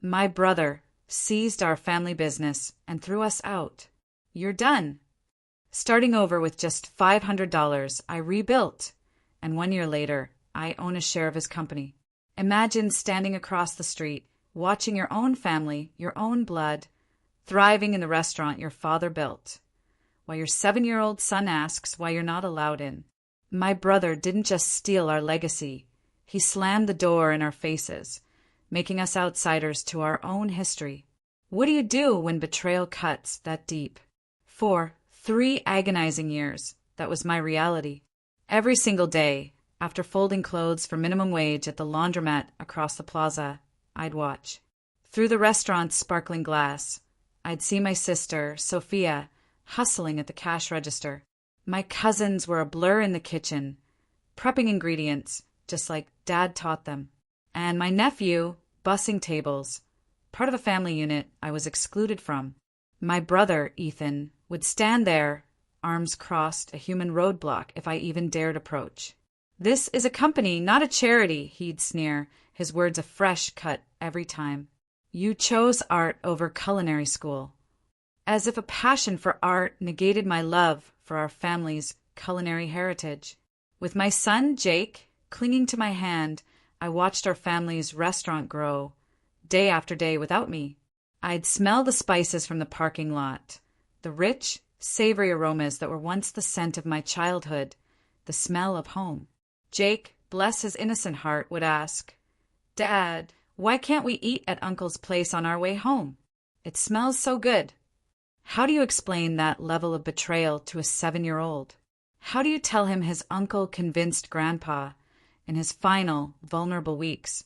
My brother seized our family business and threw us out. You're done. Starting over with just $500, I rebuilt, and 1 year later, I own a share of his company. Imagine standing across the street, watching your own family, your own blood, thriving in the restaurant your father built, while your 7-year-old son asks why you're not allowed in. My brother didn't just steal our legacy, he slammed the door in our faces, making us outsiders to our own history. What do you do when betrayal cuts that deep? For 3 agonizing years, that was my reality. Every single day, after folding clothes for minimum wage at the laundromat across the plaza, I'd watch. Through the restaurant's sparkling glass, I'd see my sister, Sophia, hustling at the cash register. My cousins were a blur in the kitchen, prepping ingredients, just like Dad taught them. And my nephew, bussing tables, part of a family unit I was excluded from. My brother, Ethan, would stand there, arms crossed, a human roadblock if I even dared approach. "This is a company, not a charity," he'd sneer, his words a fresh cut every time. "You chose art over culinary school." As if a passion for art negated my love for our family's culinary heritage. With my son, Jake, clinging to my hand, I watched our family's restaurant grow, day after day without me. I'd smell the spices from the parking lot, the rich, savory aromas that were once the scent of my childhood, the smell of home. Jake, bless his innocent heart, would ask, "Dad, why can't we eat at Uncle's place on our way home? It smells so good." How do you explain that level of betrayal to a 7-year-old? How do you tell him his uncle convinced Grandpa, in his final, vulnerable weeks,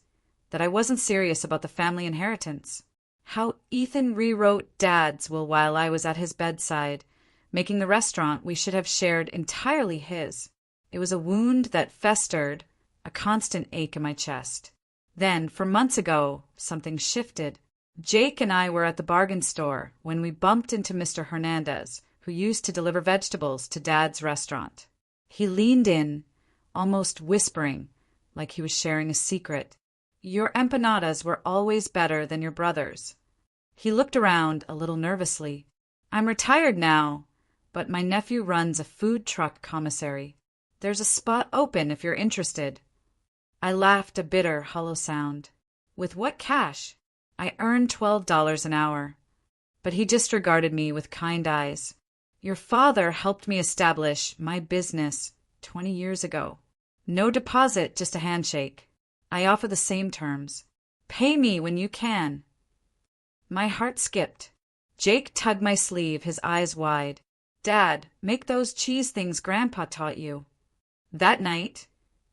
that I wasn't serious about the family inheritance? How Ethan rewrote Dad's will while I was at his bedside, making the restaurant we should have shared entirely his. It was a wound that festered, a constant ache in my chest. Then, 4 months ago, something shifted. Jake and I were at the bargain store when we bumped into Mr. Hernandez, who used to deliver vegetables to Dad's restaurant. He leaned in, almost whispering, like he was sharing a secret. "Your empanadas were always better than your brother's." He looked around a little nervously. "I'm retired now, but my nephew runs a food truck commissary. There's a spot open if you're interested." I laughed a bitter, hollow sound. With what cash? I earned $12 an hour. But he disregarded me with kind eyes. "Your father helped me establish my business 20 years ago. No deposit, just a handshake. I offer the same terms. Pay me when you can." My heart skipped. Jake tugged my sleeve, his eyes wide. "Dad, make those cheese things Grandpa taught you." That night,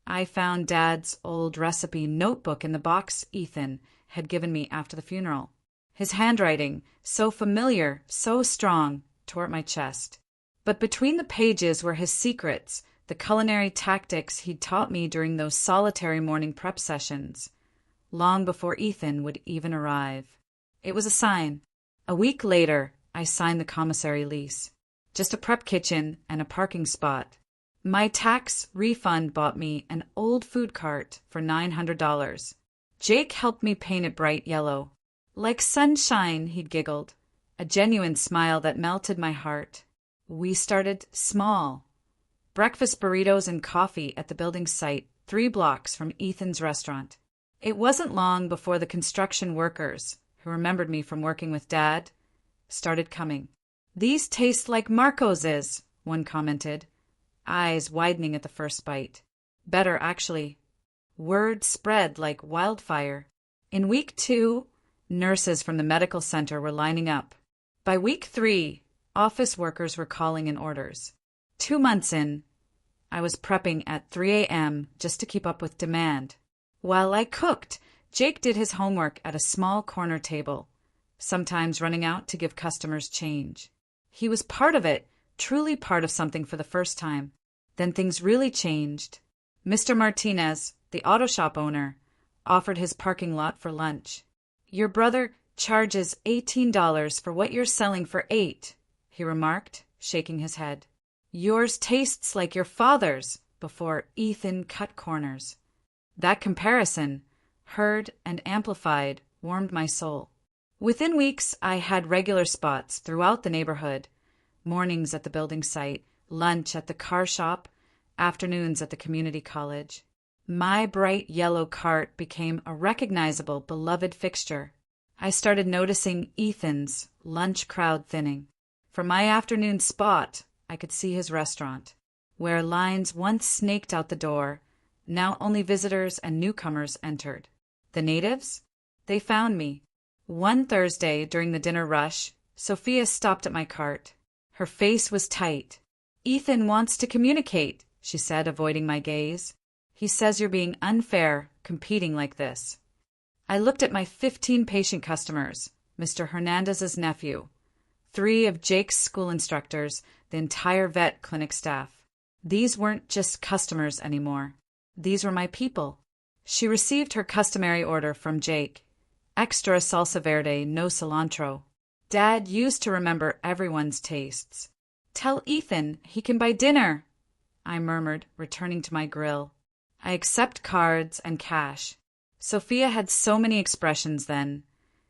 I found Dad's old recipe notebook in the box Ethan had given me after the funeral. His handwriting, so familiar, so strong, tore at my chest. But between the pages were his secrets, the culinary tactics he'd taught me during those solitary morning prep sessions, long before Ethan would even arrive. It was a sign. A week later, I signed the commissary lease. Just a prep kitchen and a parking spot. My tax refund bought me an old food cart for $900. Jake helped me paint it bright yellow. "Like sunshine," he'd giggled, a genuine smile that melted my heart. We started small. Breakfast burritos and coffee at the building site, 3 blocks from Ethan's restaurant. It wasn't long before the construction workers, who remembered me from working with Dad, started coming. "These taste like Marcos's," one commented, eyes widening at the first bite. "Better, actually." Word spread like wildfire. In week 2, nurses from the medical center were lining up. By week 3, office workers were calling in orders. 2 months in, I was prepping at 3 a.m. just to keep up with demand. While I cooked, Jake did his homework at a small corner table, sometimes running out to give customers change. He was part of it, truly part of something for the first time. Then things really changed. Mr. Martinez, the auto shop owner, offered his parking lot for lunch. "Your brother charges $18 for what you're selling for $8, he remarked, shaking his head. "Yours tastes like your father's," before Ethan cut corners. That comparison, heard and amplified, warmed my soul. Within weeks, I had regular spots throughout the neighborhood, mornings at the building site, lunch at the car shop, afternoons at the community college. My bright yellow cart became a recognizable, beloved fixture. I started noticing Ethan's lunch crowd thinning. From my afternoon spot, I could see his restaurant, where lines once snaked out the door. Now only visitors and newcomers entered. The natives? They found me. One Thursday during the dinner rush, Sophia stopped at my cart. Her face was tight. "Ethan wants to communicate," she said, avoiding my gaze. "He says you're being unfair, competing like this." I looked at my 15 patient customers, Mr. Hernandez's nephew, 3 of Jake's school instructors, the entire vet clinic staff. These weren't just customers anymore. These were my people. She received her customary order from Jake. Extra salsa verde, no cilantro. Dad used to remember everyone's tastes. "Tell Ethan he can buy dinner," I murmured, returning to my grill. I accept cards and cash. Sophia had so many expressions then.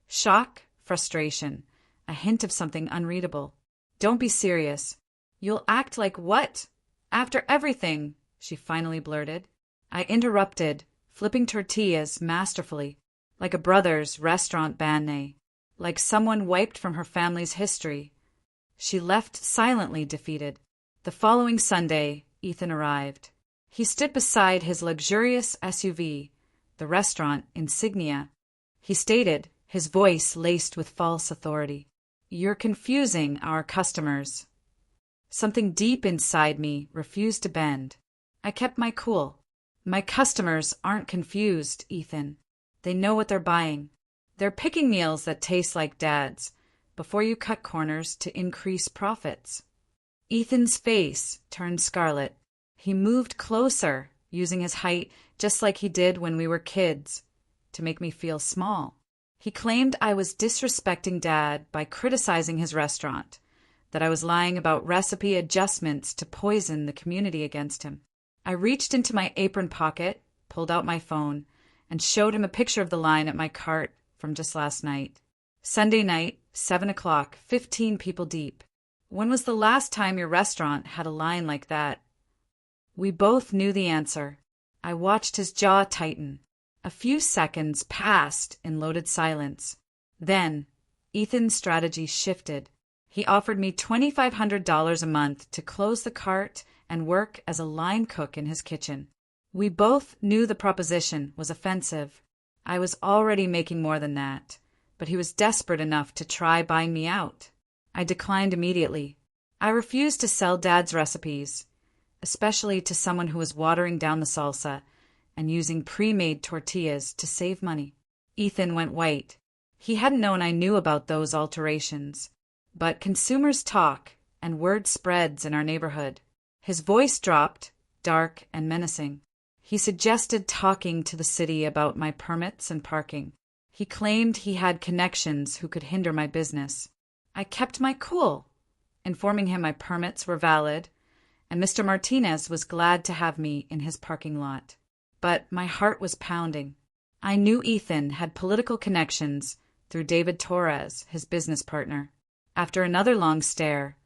Shock, frustration, a hint of something unreadable. "Don't be serious." "You'll act like what? After everything," she finally blurted. I interrupted, flipping tortillas masterfully, like a brother's restaurant banh, like someone wiped from her family's history. She left silently defeated. The following Sunday, Ethan arrived. He stood beside his luxurious SUV, the restaurant insignia. He stated, his voice laced with false authority, "You're confusing our customers." Something deep inside me refused to bend. I kept my cool. "My customers aren't confused, Ethan. They know what they're buying. They're picking meals that taste like Dad's before you cut corners to increase profits." Ethan's face turned scarlet. He moved closer, using his height just like he did when we were kids, to make me feel small. He claimed I was disrespecting Dad by criticizing his restaurant, that I was lying about recipe adjustments to poison the community against him. I reached into my apron pocket, pulled out my phone, and showed him a picture of the line at my cart from just last night. Sunday night, 7 o'clock, 15 people deep. "When was the last time your restaurant had a line like that?" We both knew the answer. I watched his jaw tighten. A few seconds passed in loaded silence. Then, Ethan's strategy shifted. He offered me $2,500 a month to close the cart and work as a line cook in his kitchen. We both knew the proposition was offensive. I was already making more than that, but he was desperate enough to try buying me out. I declined immediately. I refused to sell Dad's recipes, especially to someone who was watering down the salsa and using pre-made tortillas to save money. Ethan went white. He hadn't known I knew about those alterations. But consumers talk, and word spreads in our neighborhood. His voice dropped, dark and menacing. He suggested talking to the city about my permits and parking. He claimed he had connections who could hinder my business. I kept my cool, informing him my permits were valid, and Mr. Martinez was glad to have me in his parking lot. But my heart was pounding. I knew Ethan had political connections through David Torres, his business partner. After another long stare,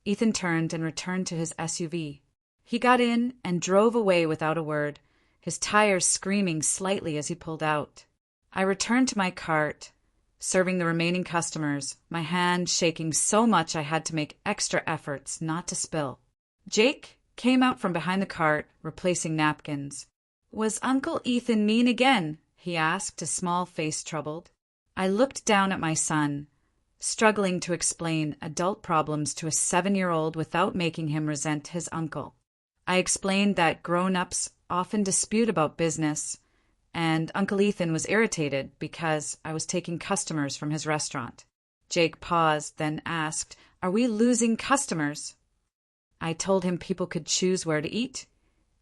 Ethan turned and returned to his SUV. He got in and drove away without a word, his tires screaming slightly as he pulled out. I returned to my cart, serving the remaining customers, my hand shaking so much I had to make extra efforts not to spill. Jake came out from behind the cart, replacing napkins. "Was Uncle Ethan mean again?" he asked, his small face troubled. I looked down at my son, struggling to explain adult problems to a 7-year-old without making him resent his uncle. I explained that grown-ups often dispute about business, and Uncle Ethan was irritated because I was taking customers from his restaurant. Jake paused, then asked, "Are we losing customers?" I told him people could choose where to eat,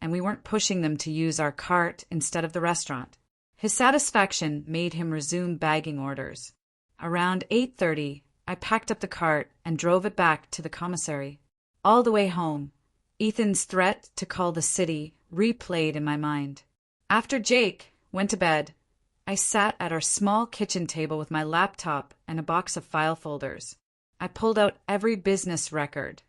and we weren't pushing them to use our cart instead of the restaurant. His satisfaction made him resume bagging orders. Around 8:30, I packed up the cart and drove it back to the commissary. All the way home, Ethan's threat to call the city replayed in my mind. After Jake went to bed, I sat at our small kitchen table with my laptop and a box of file folders. I pulled out every business record: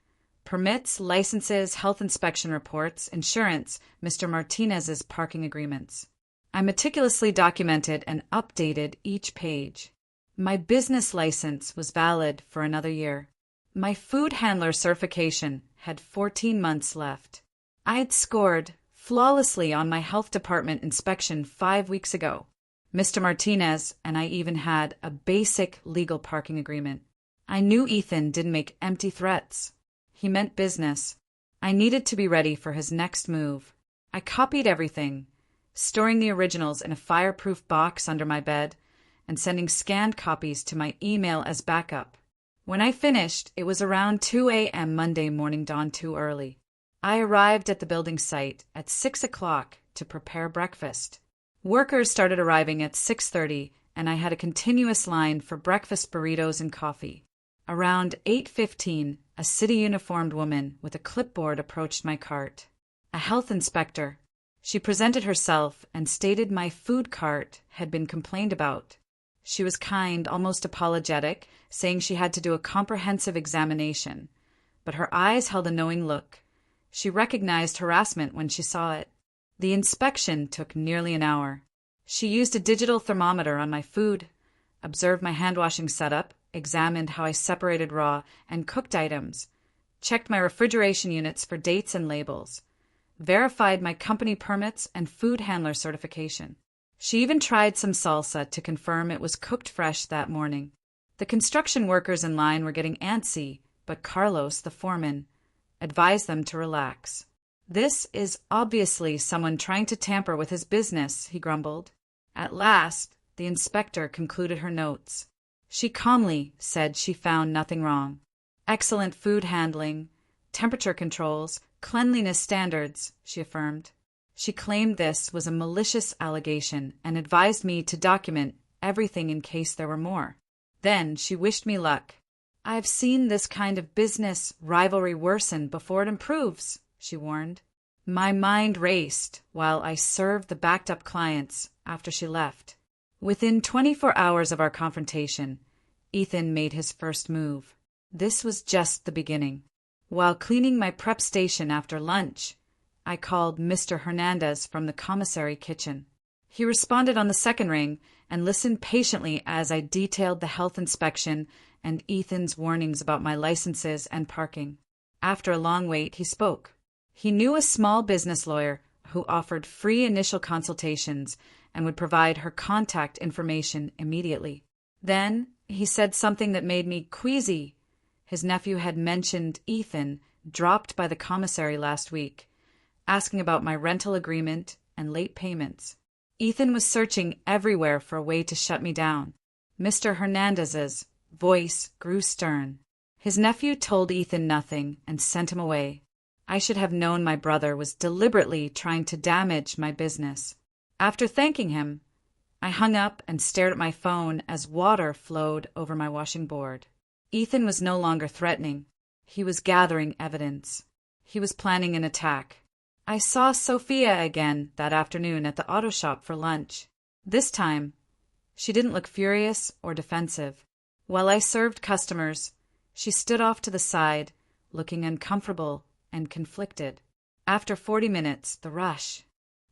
permits, licenses, health inspection reports, insurance, Mr. Martinez's parking agreements. I meticulously documented and updated each page. My business license was valid for another year. My food handler certification had 14 months left. I had scored flawlessly on my health department inspection 5 weeks ago. Mr. Martinez and I even had a basic legal parking agreement. I knew Ethan didn't make empty threats. He meant business. I needed to be ready for his next move. I copied everything, storing the originals in a fireproof box under my bed and sending scanned copies to my email as backup. When I finished, it was around 2 a.m. Monday morning, dawn too early. I arrived at the building site at 6 o'clock to prepare breakfast. Workers started arriving at 6:30, and I had a continuous line for breakfast burritos and coffee. Around 8:15, a city-uniformed woman with a clipboard approached my cart. A health inspector. She presented herself and stated my food cart had been complained about. She was kind, almost apologetic, saying she had to do a comprehensive examination, but her eyes held a knowing look. She recognized harassment when she saw it. The inspection took nearly an hour. She used a digital thermometer on my food, observed my hand-washing setup, examined how I separated raw and cooked items, checked my refrigeration units for dates and labels, verified my company permits and food handler certification. She even tried some salsa to confirm it was cooked fresh that morning. The construction workers in line were getting antsy, but Carlos, the foreman, advised them to relax. "This is obviously someone trying to tamper with his business," he grumbled. At last, the inspector concluded her notes. She calmly said she found nothing wrong. "Excellent food handling, temperature controls, cleanliness standards," she affirmed. She claimed this was a malicious allegation and advised me to document everything in case there were more. Then she wished me luck. "I've seen this kind of business rivalry worsen before it improves," she warned. My mind raced while I served the backed-up clients after she left. Within 24 hours of our confrontation, Ethan made his first move. This was just the beginning. While cleaning my prep station after lunch, I called Mr. Hernandez from the commissary kitchen. He responded on the second ring and listened patiently as I detailed the health inspection and Ethan's warnings about my licenses and parking. After a long wait, he spoke. He knew a small business lawyer who offered free initial consultations and would provide her contact information immediately. Then he said something that made me queasy. His nephew had mentioned Ethan dropped by the commissary last week, asking about my rental agreement and late payments. Ethan was searching everywhere for a way to shut me down. Mr. Hernandez's voice grew stern. His nephew told Ethan nothing and sent him away. I should have known my brother was deliberately trying to damage my business. After thanking him, I hung up and stared at my phone as water flowed over my washing board. Ethan was no longer threatening. He was gathering evidence. He was planning an attack. I saw Sophia again that afternoon at the auto shop for lunch. This time, she didn't look furious or defensive. While I served customers, she stood off to the side, looking uncomfortable and conflicted. After 40 minutes, the rush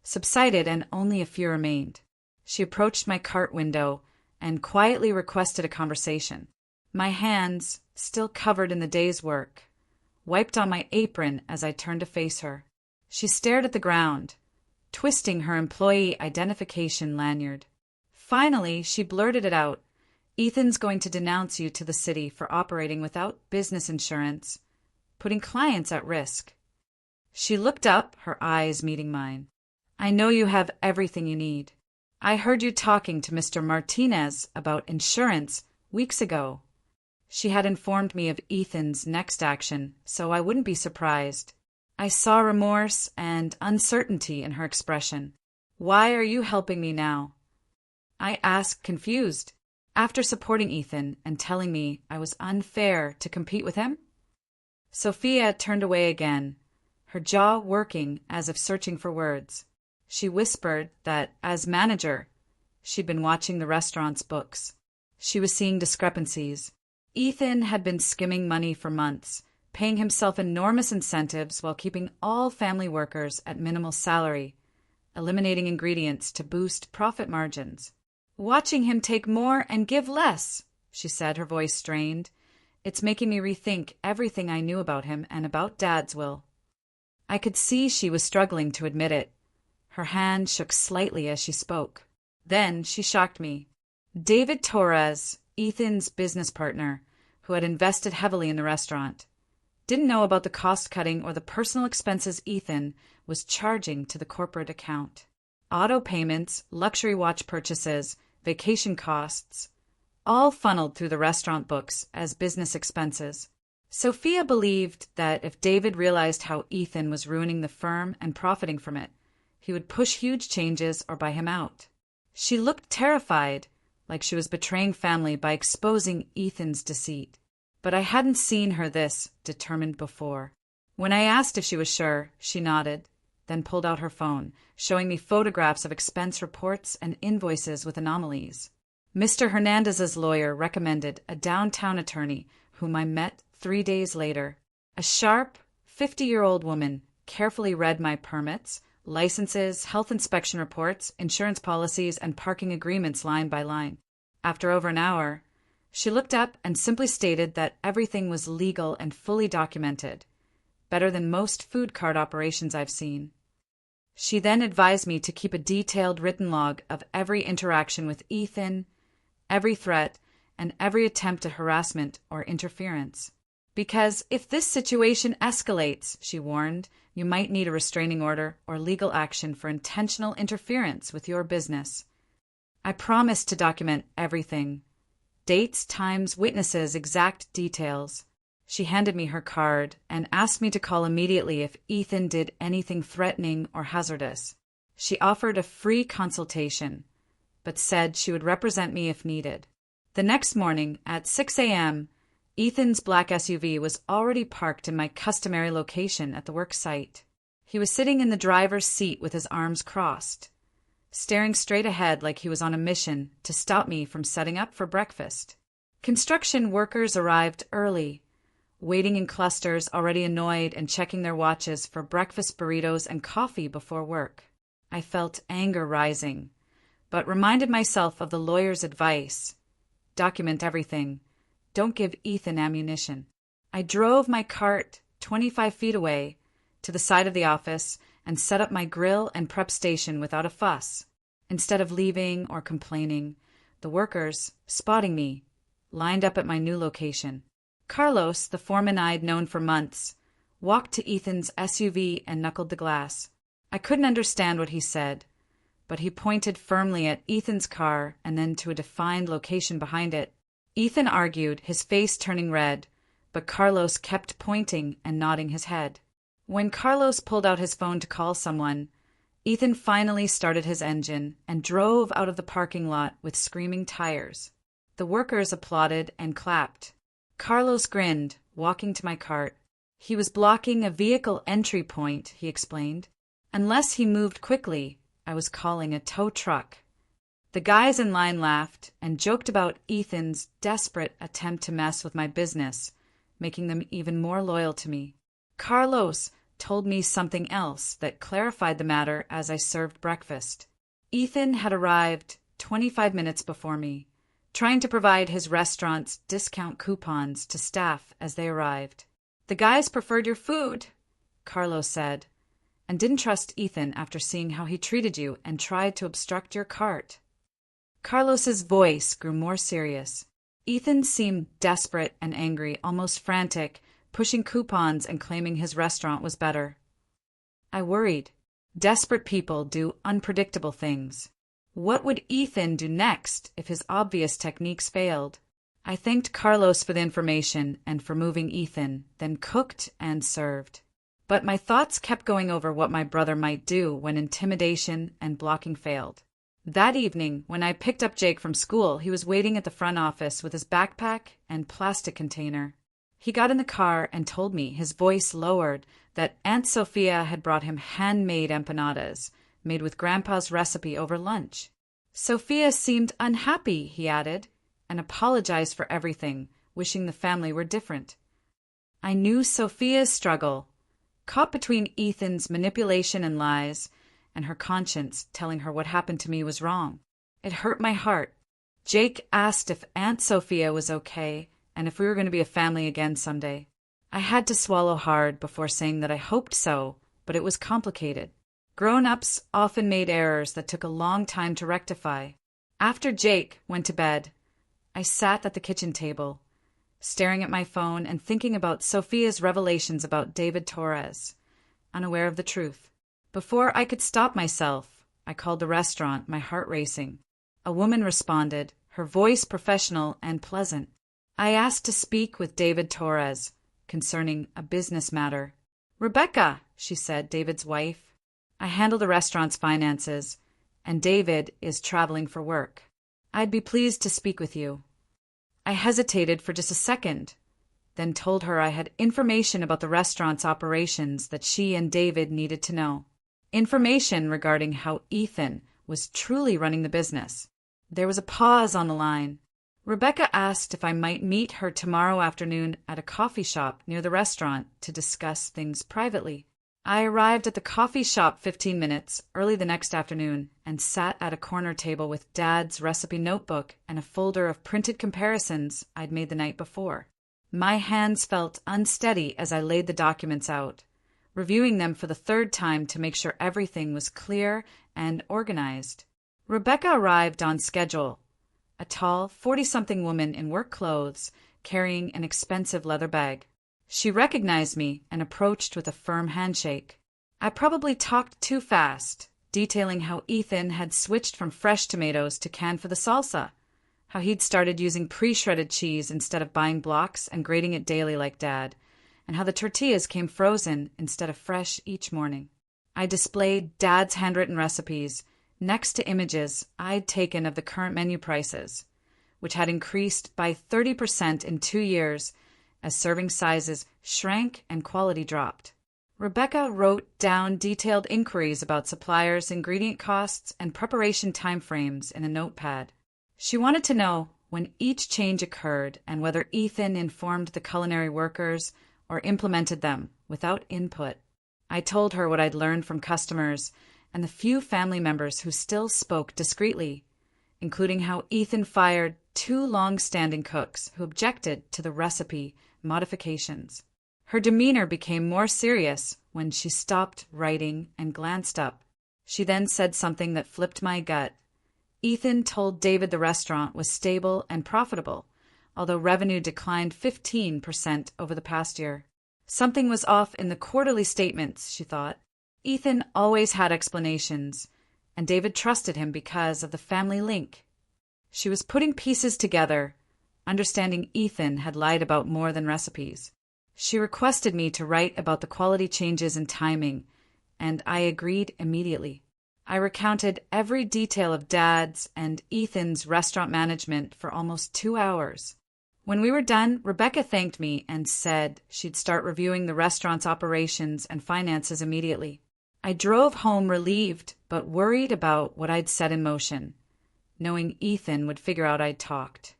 subsided and only a few remained. She approached my cart window and quietly requested a conversation. My hands, still covered in the day's work, wiped on my apron as I turned to face her. She stared at the ground, twisting her employee identification lanyard. Finally, she blurted it out. "Ethan's going to denounce you to the city for operating without business insurance, putting clients at risk." She looked up, her eyes meeting mine. "I know you have everything you need. I heard you talking to Mr. Martinez about insurance weeks ago." She had informed me of Ethan's next action, so I wouldn't be surprised. I saw remorse and uncertainty in her expression. "Why are you helping me now?" I asked, confused. After supporting Ethan and telling me I was unfair to compete with him? Sophia turned away again, her jaw working as if searching for words. She whispered that, as manager, She'd been watching the restaurant's books. She was seeing discrepancies. Ethan had been skimming money for months, paying himself enormous incentives while keeping all family workers at minimal salary, eliminating ingredients to boost profit margins. "Watching him take more and give less," she said, her voice strained. "It's making me rethink everything I knew about him and about Dad's will." I could see she was struggling to admit it. Her hand shook slightly as she spoke. Then she shocked me. David Torres, Ethan's business partner, who had invested heavily in the restaurant, didn't know about the cost-cutting or the personal expenses Ethan was charging to the corporate account. Auto payments, luxury watch purchases, vacation costs, all funneled through the restaurant books as business expenses. Sophia believed that if David realized how Ethan was ruining the firm and profiting from it, he would push huge changes or buy him out. She looked terrified, like she was betraying family by exposing Ethan's deceit. But I hadn't seen her this determined before. When I asked if she was sure, she nodded, then pulled out her phone, showing me photographs of expense reports and invoices with anomalies. Mr. Hernandez's lawyer recommended a downtown attorney whom I met 3 days later. A sharp, 50-year-old woman carefully read my permits, licenses, health inspection reports, insurance policies, and parking agreements line by line. After over an hour, she looked up and simply stated that everything was legal and fully documented, better than most food cart operations I've seen. She then advised me to keep a detailed written log of every interaction with Ethan, every threat, and every attempt at harassment or interference. Because if this situation escalates, she warned, you might need a restraining order or legal action for intentional interference with your business. I promised to document everything. Dates, times, witnesses, exact details. She handed me her card and asked me to call immediately if Ethan did anything threatening or hazardous. She offered a free consultation, but said she would represent me if needed. The next morning, at 6 a.m., Ethan's black SUV was already parked in my customary location at the work site. He was sitting in the driver's seat with his arms crossed, staring straight ahead like he was on a mission to stop me from setting up for breakfast. Construction workers arrived early, waiting in clusters, already annoyed and checking their watches for breakfast burritos and coffee before work. I felt anger rising, but reminded myself of the lawyer's advice. Document everything. Don't give Ethan ammunition. I drove my cart 25 feet away to the side of the office and set up my grill and prep station without a fuss. Instead of leaving or complaining, the workers, spotting me, lined up at my new location. Carlos, the foreman I'd known for months, walked to Ethan's SUV and knuckled the glass. I couldn't understand what he said, but he pointed firmly at Ethan's car and then to a defined location behind it. Ethan argued, his face turning red, but Carlos kept pointing and nodding his head. When Carlos pulled out his phone to call someone, Ethan finally started his engine and drove out of the parking lot with screaming tires. The workers applauded and clapped. Carlos grinned, walking to my cart. He was blocking a vehicle entry point, he explained. Unless he moved quickly, I was calling a tow truck. The guys in line laughed and joked about Ethan's desperate attempt to mess with my business, making them even more loyal to me. Carlos told me something else that clarified the matter as I served breakfast. Ethan had arrived 25 minutes before me, trying to provide his restaurant's discount coupons to staff as they arrived. "The guys preferred your food," Carlos said, "and didn't trust Ethan after seeing how he treated you and tried to obstruct your cart." Carlos's voice grew more serious. Ethan seemed desperate and angry, almost frantic, pushing coupons and claiming his restaurant was better. I worried. Desperate people do unpredictable things. What would Ethan do next if his obvious techniques failed? I thanked Carlos for the information and for moving Ethan, then cooked and served. But my thoughts kept going over what my brother might do when intimidation and blocking failed. That evening, when I picked up Jake from school, he was waiting at the front office with his backpack and plastic container. He got in the car and told me, his voice lowered, that Aunt Sophia had brought him handmade empanadas, made with Grandpa's recipe over lunch. Sophia seemed unhappy, he added, and apologized for everything, wishing the family were different. I knew Sophia's struggle, caught between Ethan's manipulation and lies, and her conscience telling her what happened to me was wrong. It hurt my heart. Jake asked if Aunt Sophia was okay and if we were going to be a family again someday. I had to swallow hard before saying that I hoped so, but it was complicated. Grown-ups often made errors that took a long time to rectify. After Jake went to bed, I sat at the kitchen table, staring at my phone and thinking about Sophia's revelations about David Torres, unaware of the truth. Before I could stop myself, I called the restaurant, my heart racing. A woman responded, her voice professional and pleasant. I asked to speak with David Torres concerning a business matter. Rebecca, she said, David's wife. I handle the restaurant's finances, and David is traveling for work. I'd be pleased to speak with you. I hesitated for just a second, then told her I had information about the restaurant's operations that she and David needed to know. Information regarding how Ethan was truly running the business. There was a pause on the line. Rebecca asked if I might meet her tomorrow afternoon at a coffee shop near the restaurant to discuss things privately. I arrived at the coffee shop 15 minutes early the next afternoon and sat at a corner table with Dad's recipe notebook and a folder of printed comparisons I'd made the night before. My hands felt unsteady as I laid the documents out, reviewing them for the third time to make sure everything was clear and organized. Rebecca arrived on schedule, a tall, 40-something woman in work clothes carrying an expensive leather bag. She recognized me and approached with a firm handshake. I probably talked too fast, detailing how Ethan had switched from fresh tomatoes to canned for the salsa, how he'd started using pre-shredded cheese instead of buying blocks and grating it daily like Dad, and how the tortillas came frozen instead of fresh each morning. I displayed Dad's handwritten recipes next to images I'd taken of the current menu prices, which had increased by 30% in 2 years as serving sizes shrank and quality dropped. Rebecca wrote down detailed inquiries about suppliers, ingredient costs, and preparation timeframes in a notepad. She wanted to know when each change occurred and whether Ethan informed the culinary workers or implemented them without input. I told her what I'd learned from customers and the few family members who still spoke discreetly, including how Ethan fired 2 long-standing cooks who objected to the recipe modifications. Her demeanor became more serious when she stopped writing and glanced up. She then said something that flipped my gut. Ethan told David the restaurant was stable and profitable, although revenue declined 15% over the past year. Something was off in the quarterly statements, she thought. Ethan always had explanations, and David trusted him because of the family link. She was putting pieces together, understanding Ethan had lied about more than recipes. She requested me to write about the quality changes and timing, and I agreed immediately. I recounted every detail of Dad's and Ethan's restaurant management for almost 2 hours. When we were done, Rebecca thanked me and said she'd start reviewing the restaurant's operations and finances immediately. I drove home relieved but worried about what I'd set in motion, knowing Ethan would figure out I'd talked.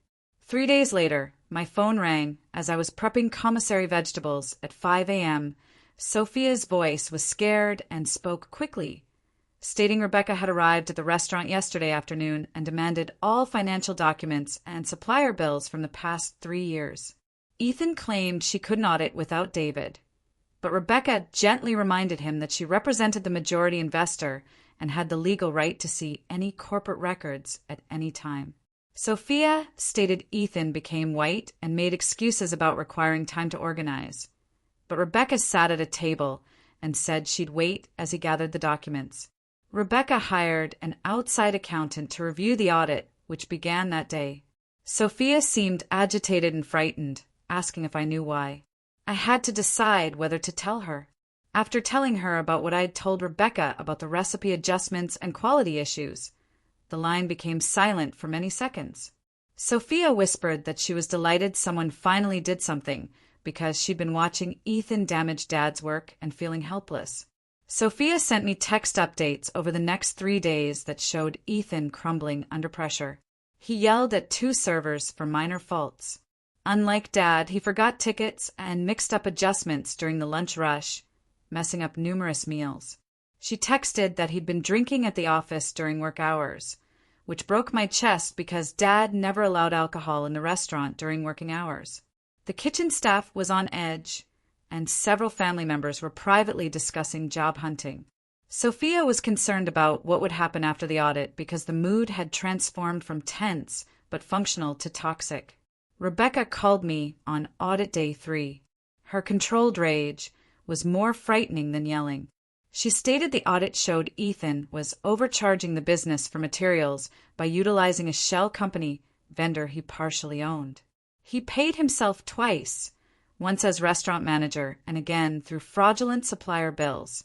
3 days later, my phone rang as I was prepping commissary vegetables at 5 a.m. Sophia's voice was scared and spoke quickly, stating Rebecca had arrived at the restaurant yesterday afternoon and demanded all financial documents and supplier bills from the past 3 years. Ethan claimed she couldn't audit without David, but Rebecca gently reminded him that she represented the majority investor and had the legal right to see any corporate records at any time. Sophia stated Ethan became white and made excuses about requiring time to organize, but Rebecca sat at a table and said she'd wait as he gathered the documents. Rebecca hired an outside accountant to review the audit, which began that day. Sophia seemed agitated and frightened, asking if I knew why. I had to decide whether to tell her. After telling her about what I'd told Rebecca about the recipe adjustments and quality issues, the line became silent for many seconds. Sophia whispered that she was delighted someone finally did something because she'd been watching Ethan damage Dad's work and feeling helpless. Sophia sent me text updates over the next 3 days that showed Ethan crumbling under pressure. He yelled at 2 servers for minor faults. Unlike Dad, he forgot tickets and mixed up adjustments during the lunch rush, messing up numerous meals. She texted that he'd been drinking at the office during work hours, which broke my chest because Dad never allowed alcohol in the restaurant during working hours. The kitchen staff was on edge, and several family members were privately discussing job hunting. Sophia was concerned about what would happen after the audit because the mood had transformed from tense but functional to toxic. Rebecca called me on audit day 3. Her controlled rage was more frightening than yelling. She stated the audit showed Ethan was overcharging the business for materials by utilizing a shell company vendor he partially owned. He paid himself twice, once as restaurant manager and again through fraudulent supplier bills,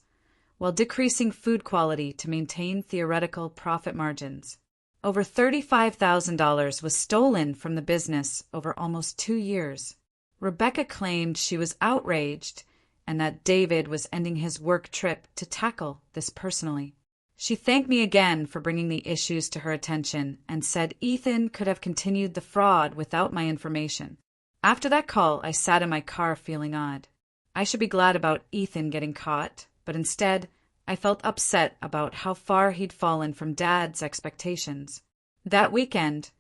while decreasing food quality to maintain theoretical profit margins. Over $35,000 was stolen from the business over almost 2 years. Rebecca claimed she was outraged and that David was ending his work trip to tackle this personally. She thanked me again for bringing the issues to her attention and said Ethan could have continued the fraud without my information. After that call, I sat in my car feeling odd. I should be glad about Ethan getting caught, but instead, I felt upset about how far he'd fallen from Dad's expectations. That weekend,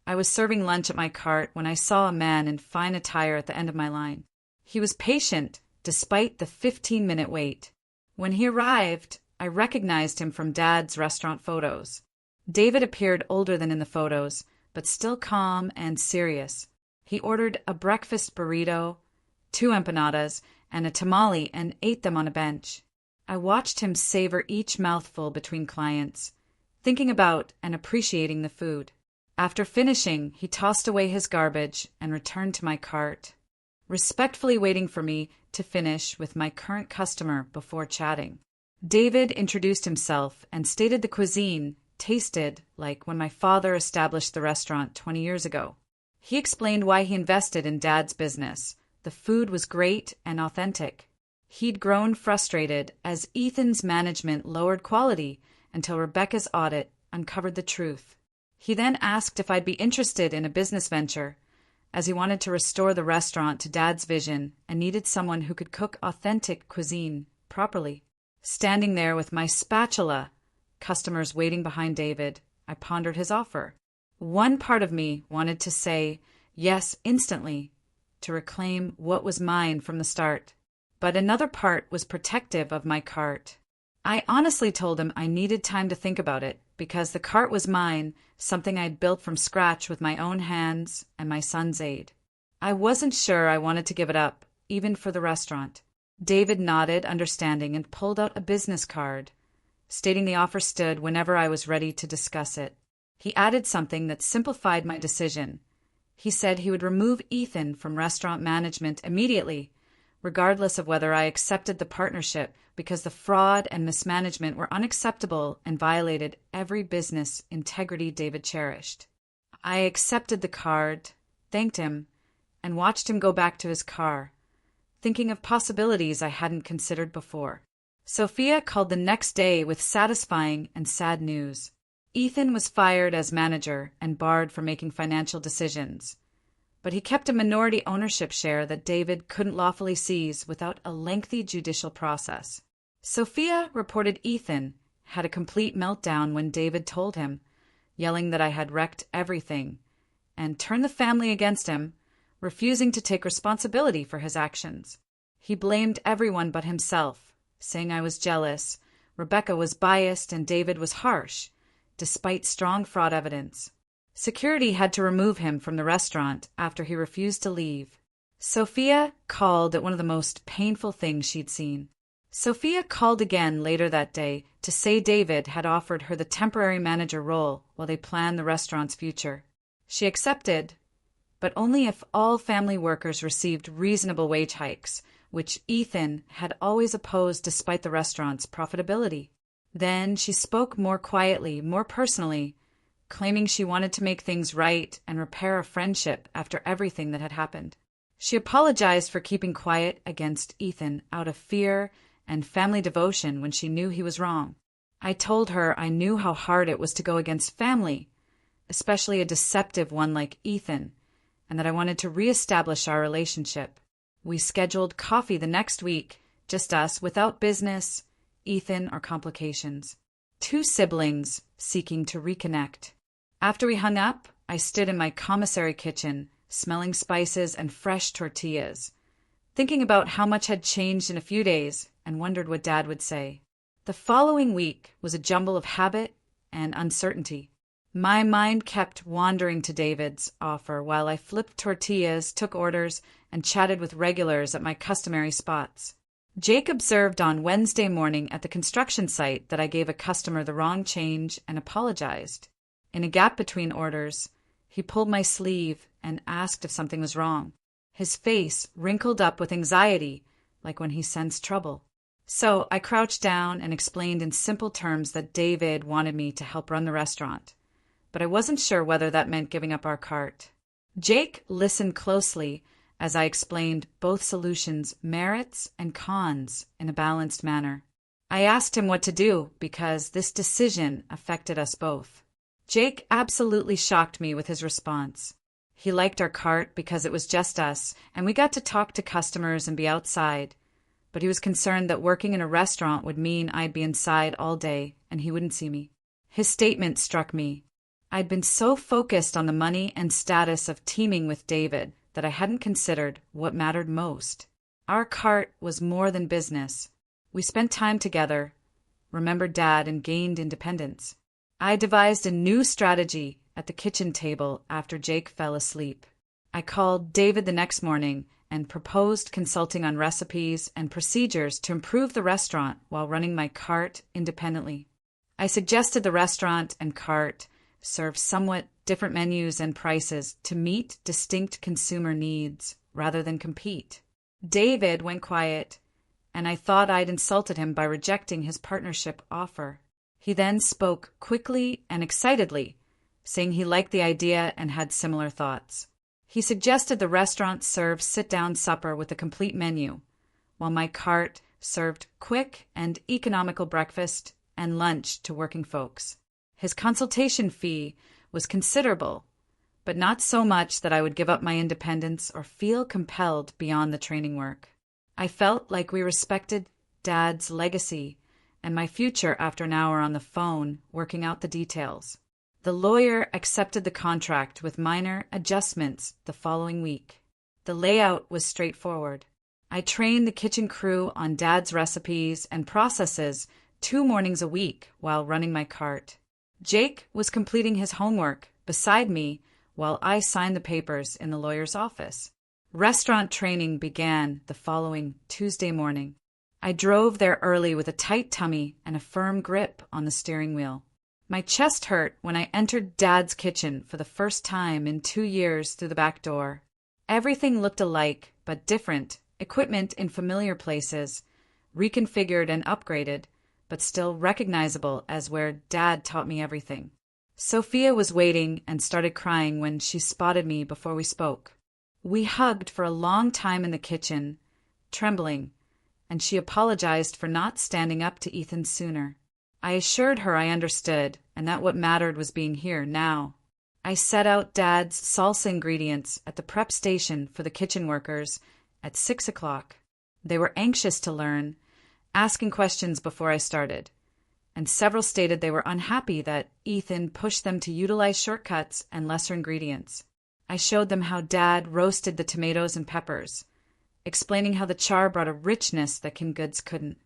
I was serving lunch at my cart when I saw a man in fine attire at the end of my line. He was patient despite the 15-minute wait. When he arrived, I recognized him from Dad's restaurant photos. David appeared older than in the photos, but still calm and serious. He ordered a breakfast burrito, 2 empanadas, and a tamale and ate them on a bench. I watched him savor each mouthful between clients, thinking about and appreciating the food. After finishing, he tossed away his garbage and returned to my cart, respectfully waiting for me to finish with my current customer before chatting. David introduced himself and stated the cuisine tasted like when my father established the restaurant 20 years ago. He explained why he invested in Dad's business. The food was great and authentic. He'd grown frustrated as Ethan's management lowered quality until Rebecca's audit uncovered the truth. He then asked if I'd be interested in a business venture, as he wanted to restore the restaurant to Dad's vision and needed someone who could cook authentic cuisine properly. Standing there with my spatula, customers waiting behind David, I pondered his offer. One part of me wanted to say yes instantly, to reclaim what was mine from the start. But another part was protective of my cart. I honestly told him I needed time to think about it, because the cart was mine, something I'd built from scratch with my own hands and my son's aid. I wasn't sure I wanted to give it up, even for the restaurant. David nodded, understanding, and pulled out a business card, stating the offer stood whenever I was ready to discuss it. He added something that simplified my decision. He said he would remove Ethan from restaurant management immediately, regardless of whether I accepted the partnership, because the fraud and mismanagement were unacceptable and violated every business integrity David cherished. I accepted the card, thanked him, and watched him go back to his car, thinking of possibilities I hadn't considered before. Sophia called the next day with satisfying and sad news. Ethan was fired as manager and barred from making financial decisions, but he kept a minority ownership share that David couldn't lawfully seize without a lengthy judicial process. Sophia reported Ethan had a complete meltdown when David told him, yelling that I had wrecked everything, and turned the family against him, refusing to take responsibility for his actions. He blamed everyone but himself, saying I was jealous, Rebecca was biased, and David was harsh, despite strong fraud evidence. Security had to remove him from the restaurant after he refused to leave. Sophia called it one of the most painful things she'd seen. Sophia called again later that day to say David had offered her the temporary manager role while they planned the restaurant's future. She accepted, but only if all family workers received reasonable wage hikes, which Ethan had always opposed despite the restaurant's profitability. Then she spoke more quietly, more personally, claiming she wanted to make things right and repair a friendship after everything that had happened. She apologized for keeping quiet against Ethan out of fear and family devotion when she knew he was wrong. I told her I knew how hard it was to go against family, especially a deceptive one like Ethan, and that I wanted to reestablish our relationship. We scheduled coffee the next week, just us, without business, Ethan, or complications. Two siblings seeking to reconnect. After we hung up, I stood in my commissary kitchen, smelling spices and fresh tortillas, thinking about how much had changed in a few days, and wondered what Dad would say. The following week was a jumble of habit and uncertainty. My mind kept wandering to David's offer while I flipped tortillas, took orders, and chatted with regulars at my customary spots. Jake observed on Wednesday morning at the construction site that I gave a customer the wrong change and apologized. In a gap between orders, he pulled my sleeve and asked if something was wrong. His face wrinkled up with anxiety, like when he sensed trouble. So I crouched down and explained in simple terms that David wanted me to help run the restaurant, but I wasn't sure whether that meant giving up our cart. Jake listened closely as I explained both solutions' merits and cons in a balanced manner. I asked him what to do because this decision affected us both. Jake absolutely shocked me with his response. He liked our cart because it was just us, and we got to talk to customers and be outside, but he was concerned that working in a restaurant would mean I'd be inside all day and he wouldn't see me. His statement struck me. I'd been so focused on the money and status of teaming with David that I hadn't considered what mattered most. Our cart was more than business. We spent time together, remembered Dad, and gained independence. I devised a new strategy at the kitchen table after Jake fell asleep. I called David the next morning and proposed consulting on recipes and procedures to improve the restaurant while running my cart independently. I suggested the restaurant and cart serve somewhat different menus and prices to meet distinct consumer needs rather than compete. David went quiet, and I thought I'd insulted him by rejecting his partnership offer. He then spoke quickly and excitedly, saying he liked the idea and had similar thoughts. He suggested the restaurant serve sit-down supper with a complete menu, while my cart served quick and economical breakfast and lunch to working folks. His consultation fee was considerable, but not so much that I would give up my independence or feel compelled beyond the training work. I felt like we respected Dad's legacy and my future after an hour on the phone working out the details. The lawyer accepted the contract with minor adjustments the following week. The layout was straightforward. I trained the kitchen crew on Dad's recipes and processes 2 mornings a week while running my cart. Jake was completing his homework beside me while I signed the papers in the lawyer's office. Restaurant training began the following Tuesday morning. I drove there early with a tight tummy and a firm grip on the steering wheel. My chest hurt when I entered Dad's kitchen for the first time in 2 years through the back door. Everything looked alike, but different, equipment in familiar places, reconfigured and upgraded, but still recognizable as where Dad taught me everything. Sophia was waiting and started crying when she spotted me before we spoke. We hugged for a long time in the kitchen, trembling, and she apologized for not standing up to Ethan sooner. I assured her I understood and that what mattered was being here now. I set out Dad's salsa ingredients at the prep station for the kitchen workers at 6 o'clock. They were anxious to learn, asking questions before I started, and several stated they were unhappy that Ethan pushed them to utilize shortcuts and lesser ingredients. I showed them how Dad roasted the tomatoes and peppers, explaining how the char brought a richness that canned goods couldn't.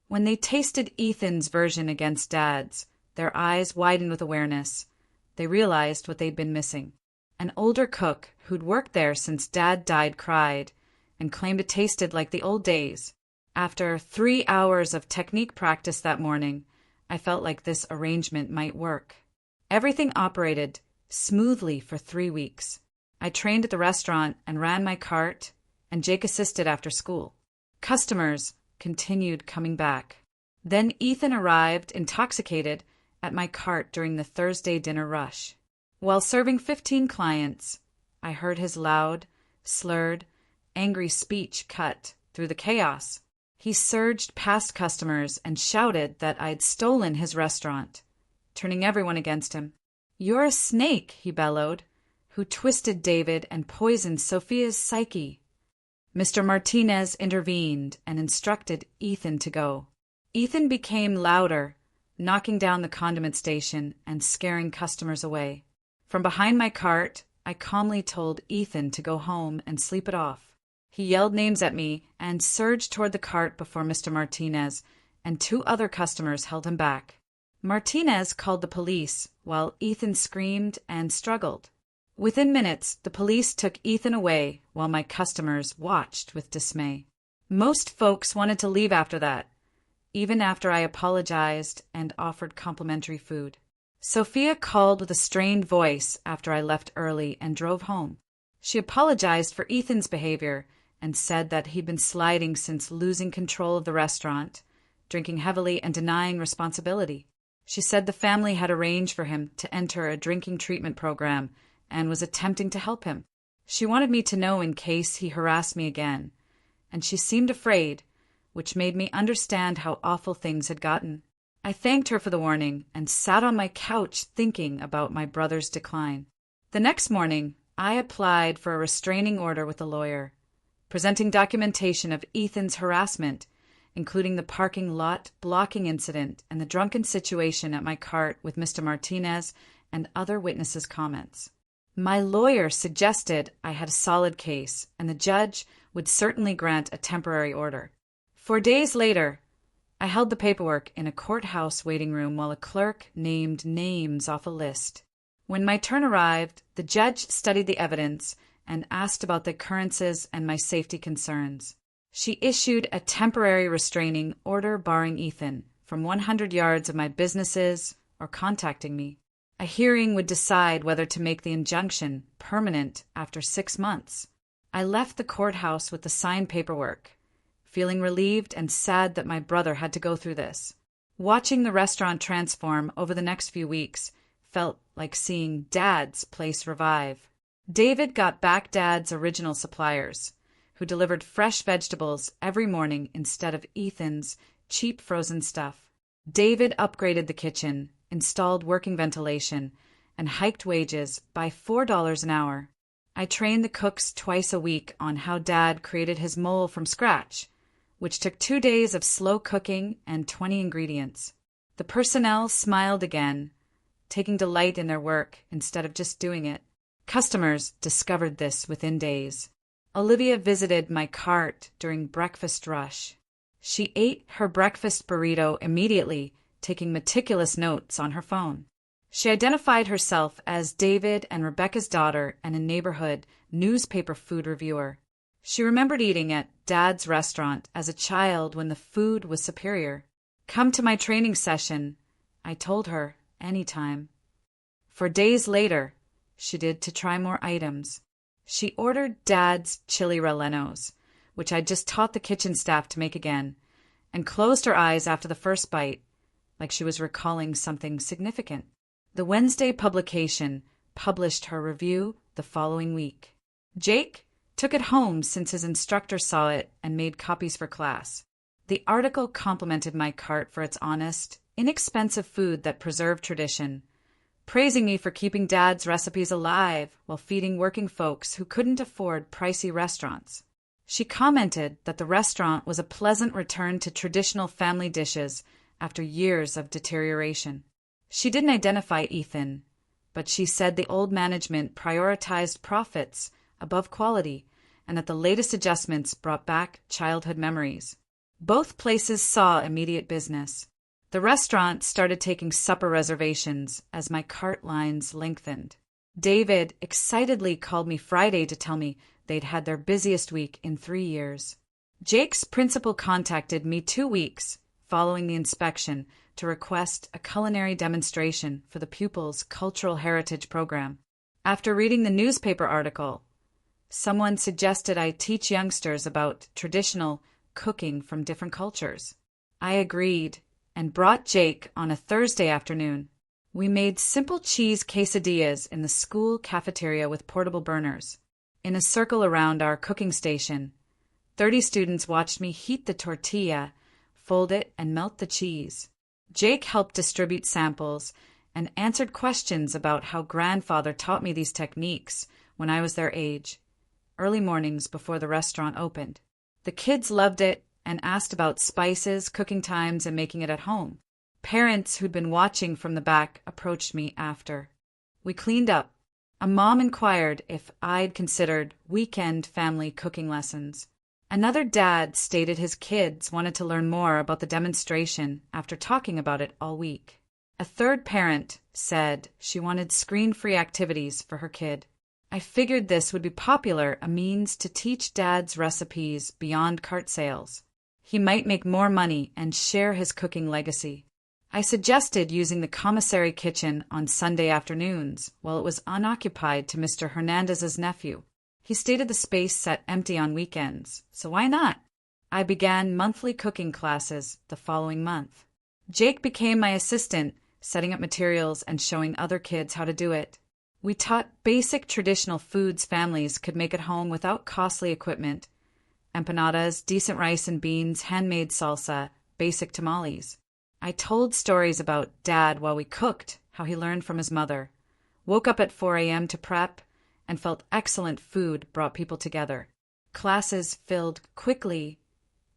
When they tasted Ethan's version against Dad's, their eyes widened with awareness. They realized what they'd been missing. An older cook who'd worked there since Dad died cried and claimed it tasted like the old days. After 3 hours of technique practice that morning, I felt like this arrangement might work. Everything operated smoothly for 3 weeks. I trained at the restaurant and ran my cart, and Jake assisted after school. Customers continued coming back. Then Ethan arrived, intoxicated, at my cart during the Thursday dinner rush. While serving 15 clients, I heard his loud, slurred, angry speech cut through the chaos. He surged past customers and shouted that I'd stolen his restaurant, turning everyone against him. "You're a snake," he bellowed, "who twisted David and poisoned Sophia's psyche." Mr. Martinez intervened and instructed Ethan to go. Ethan became louder, knocking down the condiment station and scaring customers away. From behind my cart, I calmly told Ethan to go home and sleep it off. He yelled names at me and surged toward the cart before Mr. Martinez, and 2 other customers held him back. Martinez called the police while Ethan screamed and struggled. Within minutes, the police took Ethan away while my customers watched with dismay. Most folks wanted to leave after that, even after I apologized and offered complimentary food. Sophia called with a strained voice after I left early and drove home. She apologized for Ethan's behavior and said that he'd been sliding since losing control of the restaurant, drinking heavily and denying responsibility. She said the family had arranged for him to enter a drinking treatment program and was attempting to help him. She wanted me to know in case he harassed me again, and she seemed afraid, which made me understand how awful things had gotten. I thanked her for the warning and sat on my couch thinking about my brother's decline. The next morning, I applied for a restraining order with a lawyer, presenting documentation of Ethan's harassment, including the parking lot blocking incident and the drunken situation at my cart with Mr. Martinez and other witnesses' comments. My lawyer suggested I had a solid case, and the judge would certainly grant a temporary order. 4 days later, I held the paperwork in a courthouse waiting room while a clerk named names off a list. When my turn arrived, the judge studied the evidence and asked about the occurrences and my safety concerns. She issued a temporary restraining order barring Ethan from 100 yards of my businesses or contacting me. A hearing would decide whether to make the injunction permanent after 6 months. I left the courthouse with the signed paperwork, feeling relieved and sad that my brother had to go through this. Watching the restaurant transform over the next few weeks felt like seeing Dad's place revive. David got back Dad's original suppliers, who delivered fresh vegetables every morning instead of Ethan's cheap frozen stuff. David upgraded the kitchen, installed working ventilation, and hiked wages by $4 an hour. I trained the cooks twice a week on how Dad created his mole from scratch, which took 2 days of slow cooking and 20 ingredients. The personnel smiled again, taking delight in their work instead of just doing it. Customers discovered this within days. Olivia visited my cart during breakfast rush. She ate her breakfast burrito immediately, taking meticulous notes on her phone. She identified herself as David and Rebecca's daughter and a neighborhood newspaper food reviewer. She remembered eating at Dad's restaurant as a child when the food was superior. "Come to my training session," I told her, anytime. For days later, she did to try more items. She ordered Dad's chili rellenos, which I'd just taught the kitchen staff to make again, and closed her eyes after the first bite, like she was recalling something significant. The Wednesday publication published her review the following week. Jake took it home since his instructor saw it and made copies for class. The article complimented my cart for its honest, inexpensive food that preserved tradition, praising me for keeping Dad's recipes alive while feeding working folks who couldn't afford pricey restaurants. She commented that the restaurant was a pleasant return to traditional family dishes after years of deterioration. She didn't identify Ethan, but she said the old management prioritized profits above quality and that the latest adjustments brought back childhood memories. Both places saw immediate business. The restaurant started taking supper reservations as my cart lines lengthened. David excitedly called me Friday to tell me they'd had their busiest week in 3 years. Jake's principal contacted me 2 weeks following the inspection to request a culinary demonstration for the pupils' cultural heritage program. After reading the newspaper article, someone suggested I teach youngsters about traditional cooking from different cultures. I agreed and brought Jake on a Thursday afternoon. We made simple cheese quesadillas in the school cafeteria with portable burners. In a circle around our cooking station, 30 students watched me heat the tortilla, fold it, and melt the cheese. Jake helped distribute samples and answered questions about how grandfather taught me these techniques when I was their age, early mornings before the restaurant opened. The kids loved it and asked about spices, cooking times, and making it at home. Parents who'd been watching from the back approached me after. We cleaned up. A mom inquired if I'd considered weekend family cooking lessons. Another dad stated his kids wanted to learn more about the demonstration after talking about it all week. A third parent said she wanted screen-free activities for her kid. I figured this would be popular, a means to teach Dad's recipes beyond cart sales. He might make more money and share his cooking legacy. I suggested using the commissary kitchen on Sunday afternoons while it was unoccupied to Mr. Hernandez's nephew. He stated the space sat empty on weekends, so why not? I began monthly cooking classes the following month. Jake became my assistant, setting up materials and showing other kids how to do it. We taught basic traditional foods families could make at home without costly equipment: empanadas, decent rice and beans, handmade salsa, basic tamales. I told stories about Dad while we cooked, how he learned from his mother, woke up at 4 a.m. to prep, and felt excellent food brought people together. Classes filled quickly,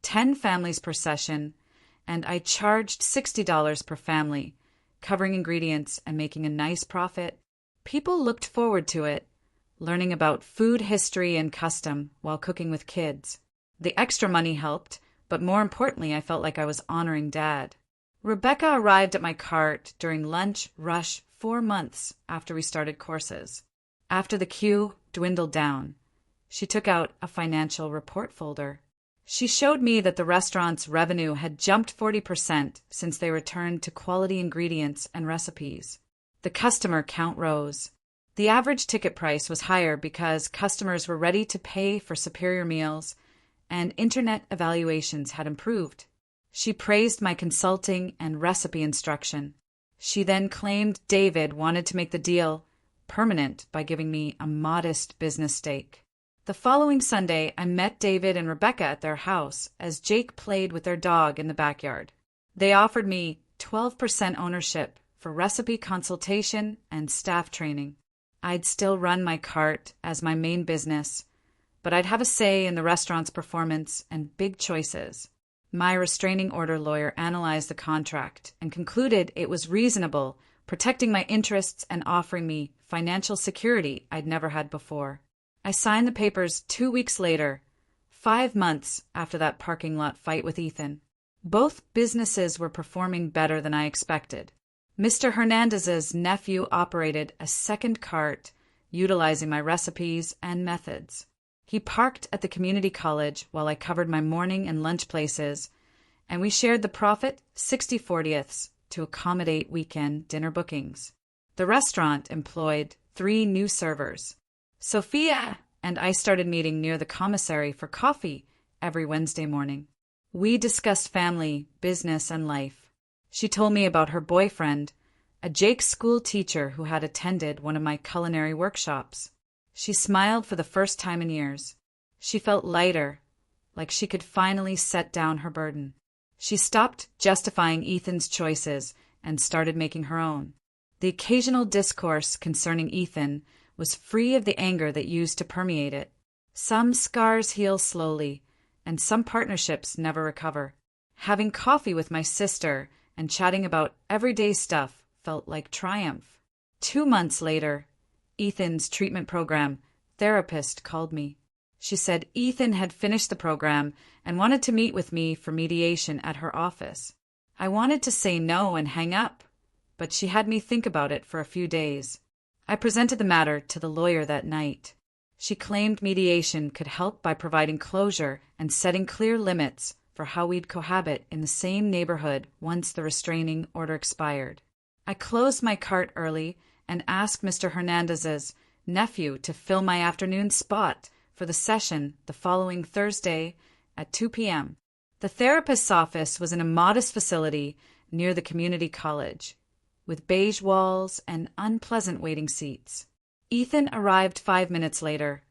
10 families per session, and I charged $60 per family, covering ingredients and making a nice profit. People looked forward to it, learning about food history and custom while cooking with kids. The extra money helped, but more importantly, I felt like I was honoring Dad. Rebecca arrived at my cart during lunch rush 4 months after we started courses. After the queue dwindled down, she took out a financial report folder. She showed me that the restaurant's revenue had jumped 40% since they returned to quality ingredients and recipes. The customer count rose. The average ticket price was higher because customers were ready to pay for superior meals, and internet evaluations had improved. She praised my consulting and recipe instruction. She then claimed David wanted to make the deal permanent by giving me a modest business stake. The following Sunday, I met David and Rebecca at their house as Jake played with their dog in the backyard. They offered me 12% ownership for recipe consultation and staff training. I'd still run my cart as my main business, but I'd have a say in the restaurant's performance and big choices. My restraining order lawyer analyzed the contract and concluded it was reasonable, protecting my interests and offering me financial security I'd never had before. I signed the papers 2 weeks later, 5 months after that parking lot fight with Ethan. Both businesses were performing better than I expected. Mr. Hernandez's nephew operated a second cart, utilizing my recipes and methods. He parked at the community college while I covered my morning and lunch places, and we shared the profit 60/40ths to accommodate weekend dinner bookings. The restaurant employed 3 new servers. Sophia and I started meeting near the commissary for coffee every Wednesday morning. We discussed family, business, and life. She told me about her boyfriend, a Jake school teacher who had attended one of my culinary workshops. She smiled for the first time in years. She felt lighter, like she could finally set down her burden. She stopped justifying Ethan's choices and started making her own. The occasional discourse concerning Ethan was free of the anger that used to permeate it. Some scars heal slowly, and some partnerships never recover. Having coffee with my sister and chatting about everyday stuff felt like triumph. 2 months later, Ethan's treatment program therapist called me. She said Ethan had finished the program and wanted to meet with me for mediation at her office. I wanted to say no and hang up, but she had me think about it for a few days. I presented the matter to the lawyer that night. She claimed mediation could help by providing closure and setting clear limits for how we'd cohabit in the same neighborhood once the restraining order expired. I closed my cart early and asked Mr. Hernandez's nephew to fill my afternoon spot for the session the following Thursday at 2 p.m. The therapist's office was in a modest facility near the community college, with beige walls and unpleasant waiting seats. Ethan arrived 5 minutes later,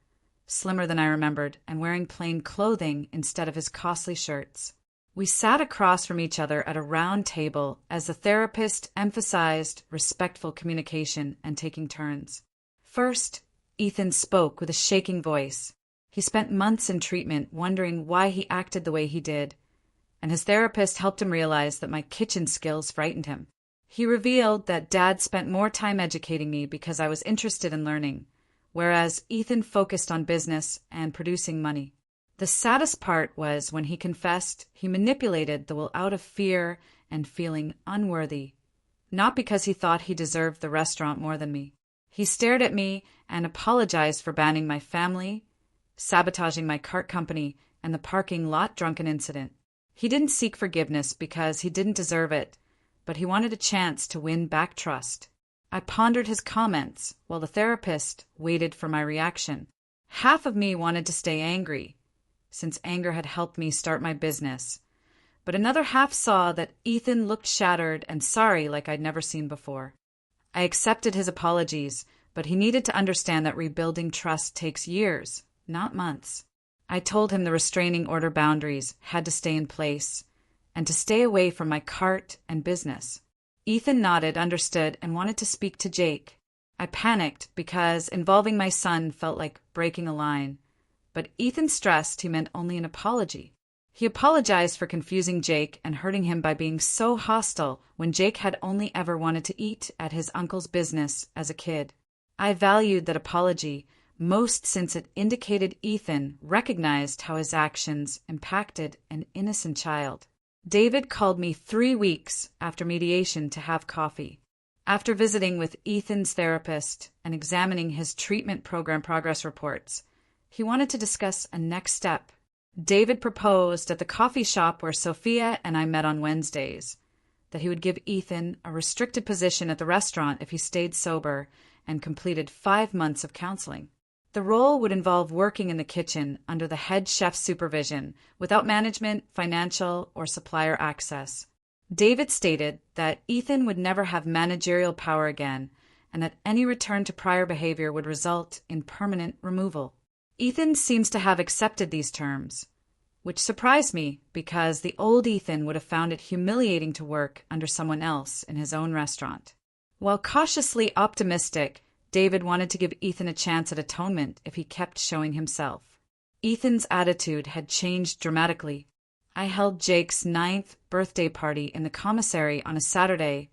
slimmer than I remembered, and wearing plain clothing instead of his costly shirts. We sat across from each other at a round table as the therapist emphasized respectful communication and taking turns. First, Ethan spoke with a shaking voice. He spent months in treatment wondering why he acted the way he did, and his therapist helped him realize that my kitchen skills frightened him. He revealed that Dad spent more time educating me because I was interested in learning, whereas Ethan focused on business and producing money. The saddest part was when he confessed he manipulated the will out of fear and feeling unworthy, not because he thought he deserved the restaurant more than me. He stared at me and apologized for banning my family, sabotaging my cart company, and the parking lot drunken incident. He didn't seek forgiveness because he didn't deserve it, but he wanted a chance to win back trust. I pondered his comments while the therapist waited for my reaction. Half of me wanted to stay angry, since anger had helped me start my business, but another half saw that Ethan looked shattered and sorry like I'd never seen before. I accepted his apologies, but he needed to understand that rebuilding trust takes years, not months. I told him the restraining order boundaries had to stay in place, and to stay away from my cart and business. Ethan nodded, understood, and wanted to speak to Jake. I panicked because involving my son felt like breaking a line, but Ethan stressed he meant only an apology. He apologized for confusing Jake and hurting him by being so hostile when Jake had only ever wanted to eat at his uncle's business as a kid. I valued that apology most since it indicated Ethan recognized how his actions impacted an innocent child. David called me 3 weeks after mediation to have coffee. After visiting with Ethan's therapist and examining his treatment program progress reports, he wanted to discuss a next step. David proposed at the coffee shop where Sophia and I met on Wednesdays that he would give Ethan a restricted position at the restaurant if he stayed sober and completed 5 months of counseling. The role would involve working in the kitchen under the head chef's supervision without management, financial, or supplier access. David stated that Ethan would never have managerial power again and that any return to prior behavior would result in permanent removal. Ethan seems to have accepted these terms, which surprised me because the old Ethan would have found it humiliating to work under someone else in his own restaurant. While cautiously optimistic, David wanted to give Ethan a chance at atonement if he kept showing himself. Ethan's attitude had changed dramatically. I held Jake's 9th birthday party in the commissary on a Saturday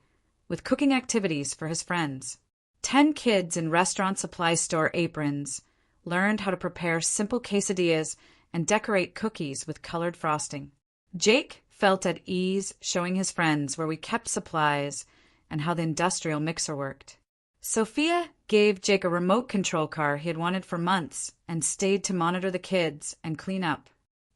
with cooking activities for his friends. 10 kids in restaurant supply store aprons learned how to prepare simple quesadillas and decorate cookies with colored frosting. Jake felt at ease showing his friends where we kept supplies and how the industrial mixer worked. Sophia gave Jake a remote control car he had wanted for months and stayed to monitor the kids and clean up.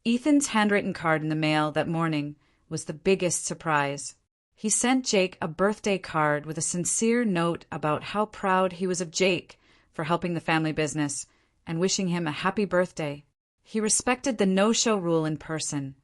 Ethan's handwritten card in the mail that morning was the biggest surprise. He sent Jake a birthday card with a sincere note about how proud he was of Jake for helping the family business and wishing him a happy birthday. He respected the no-show rule in person,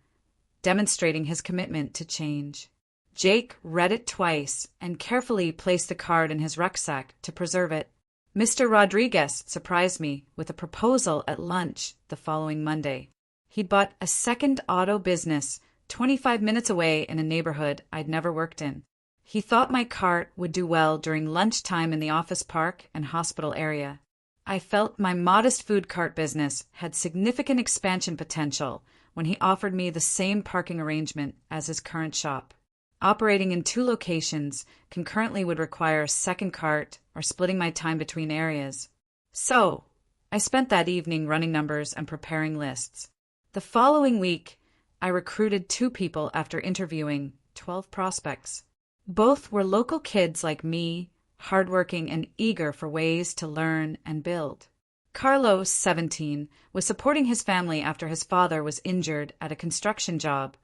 demonstrating his commitment to change. Jake read it twice and carefully placed the card in his rucksack to preserve it. Mr. Rodriguez surprised me with a proposal at lunch the following Monday. He'd bought a second auto business 25 minutes away in a neighborhood I'd never worked in. He thought my cart would do well during lunchtime in the office park and hospital area. I felt my modest food cart business had significant expansion potential when he offered me the same parking arrangement as his current shop. Operating in 2 locations concurrently would require a second cart or splitting my time between areas. So, I spent that evening running numbers and preparing lists. The following week, I recruited 2 people after interviewing 12 prospects. Both were local kids like me, hardworking and eager for ways to learn and build. Carlos, 17, was supporting his family after his father was injured at a construction job,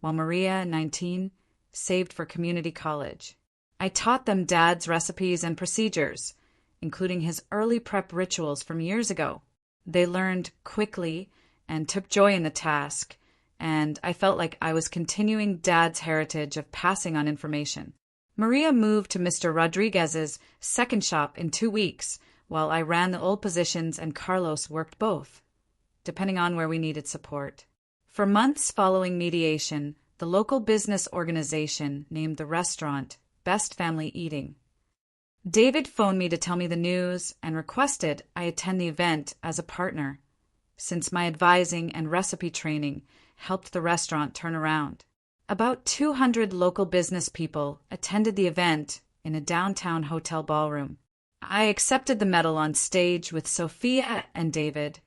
while Maria, 19, saved for community college. I taught them Dad's recipes and procedures, including his early prep rituals from years ago. They learned quickly and took joy in the task, and I felt like I was continuing Dad's heritage of passing on information. Maria moved to Mr. Rodriguez's second shop in 2 weeks, while I ran the old positions and Carlos worked both, depending on where we needed support. For months following mediation, the local business organization named the restaurant Best Family Eating. David phoned me to tell me the news and requested I attend the event as a partner, since my advising and recipe training helped the restaurant turn around. About 200 local business people attended the event in a downtown hotel ballroom. I accepted the medal on stage with Sophia and David,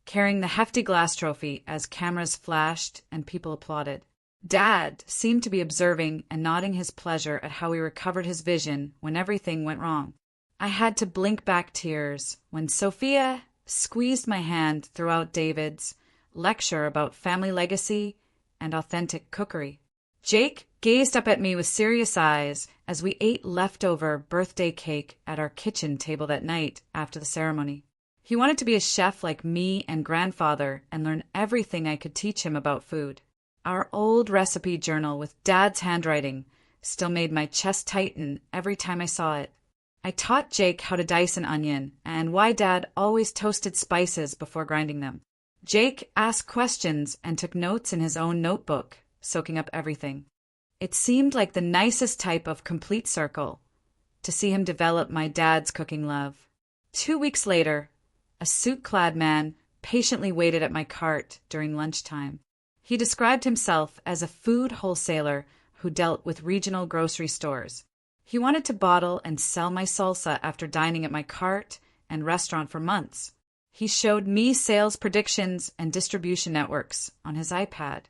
carrying the hefty glass trophy as cameras flashed and people applauded. Dad seemed to be observing and nodding his pleasure at how we recovered his vision when everything went wrong. I had to blink back tears when Sophia squeezed my hand throughout David's lecture about family legacy and authentic cookery. Jake gazed up at me with serious eyes as we ate leftover birthday cake at our kitchen table that night after the ceremony. He wanted to be a chef like me and grandfather and learn everything I could teach him about food. Our old recipe journal with Dad's handwriting still made my chest tighten every time I saw it. I taught Jake how to dice an onion and why Dad always toasted spices before grinding them. Jake asked questions and took notes in his own notebook, soaking up everything. It seemed like the nicest type of complete circle to see him develop my dad's cooking love. 2 weeks later, a suit-clad man patiently waited at my cart during lunchtime. He described himself as a food wholesaler who dealt with regional grocery stores. He wanted to bottle and sell my salsa after dining at my cart and restaurant for months. He showed me sales predictions and distribution networks on his iPad.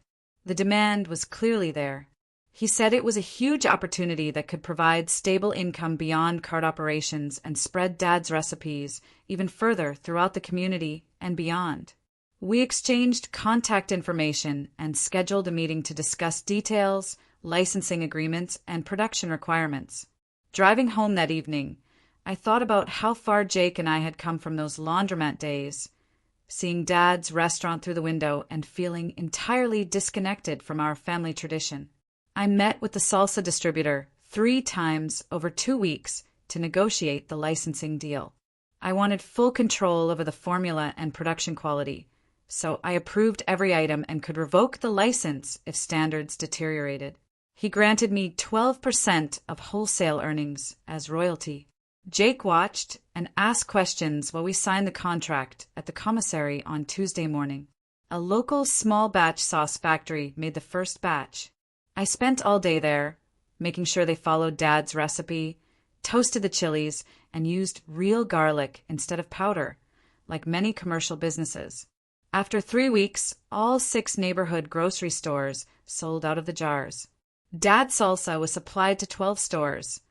The demand was clearly there. He said it was a huge opportunity that could provide stable income beyond cart operations and spread Dad's recipes even further throughout the community and beyond. We exchanged contact information and scheduled a meeting to discuss details, licensing agreements, and production requirements. Driving home that evening, I thought about how far Jake and I had come from those laundromat days, seeing Dad's restaurant through the window and feeling entirely disconnected from our family tradition. I met with the salsa distributor 3 times over 2 weeks to negotiate the licensing deal. I wanted full control over the formula and production quality, so I approved every item and could revoke the license if standards deteriorated. He granted me 12% of wholesale earnings as royalty. Jake watched and asked questions while we signed the contract at the commissary on Tuesday morning. A local small batch sauce factory made the first batch. I spent all day there, making sure they followed Dad's recipe, toasted the chilies, and used real garlic instead of powder, like many commercial businesses. After 3 weeks, all 6 neighborhood grocery stores sold out of the jars. Dad's salsa was supplied to 12 stores,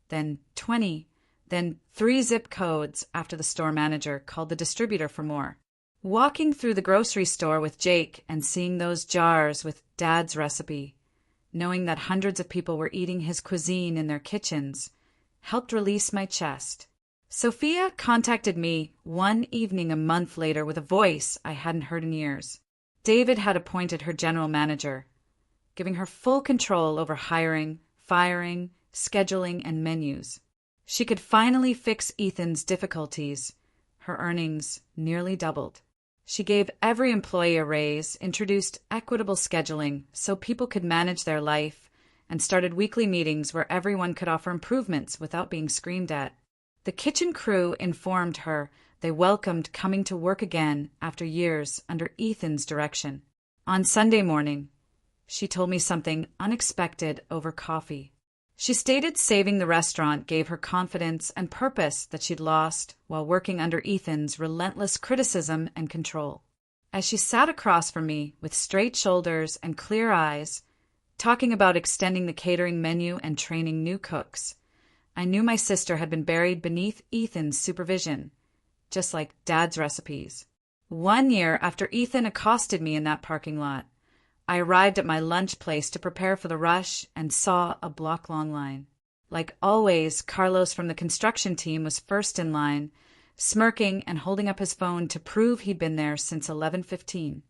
then 20, then 3 zip codes after the store manager called the distributor for more. Walking through the grocery store with Jake and seeing those jars with Dad's recipe, knowing that hundreds of people were eating his cuisine in their kitchens, helped release my chest. Sophia contacted me one evening a month later with a voice I hadn't heard in years. David had appointed her general manager, giving her full control over hiring, firing, scheduling, and menus. She could finally fix Ethan's difficulties. Her earnings nearly doubled. She gave every employee a raise, introduced equitable scheduling so people could manage their life, and started weekly meetings where everyone could offer improvements without being screamed at. The kitchen crew informed her they welcomed coming to work again after years under Ethan's direction. On Sunday morning, she told me something unexpected over coffee. She stated saving the restaurant gave her confidence and purpose that she'd lost while working under Ethan's relentless criticism and control. As she sat across from me with straight shoulders and clear eyes, talking about extending the catering menu and training new cooks, I knew my sister had been buried beneath Ethan's supervision, just like Dad's recipes. 1 year after Ethan accosted me in that parking lot, I arrived at my lunch place to prepare for the rush and saw a block-long line. Like always, Carlos from the construction team was first in line, smirking and holding up his phone to prove he'd been there since 11:15,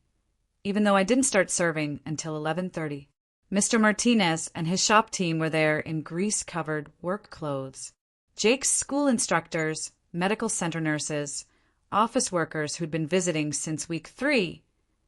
even though I didn't start serving until 11:30. Mr. Martinez and his shop team were there in grease-covered work clothes. Jake's school instructors medical center nurses, office workers who'd been visiting since week 3,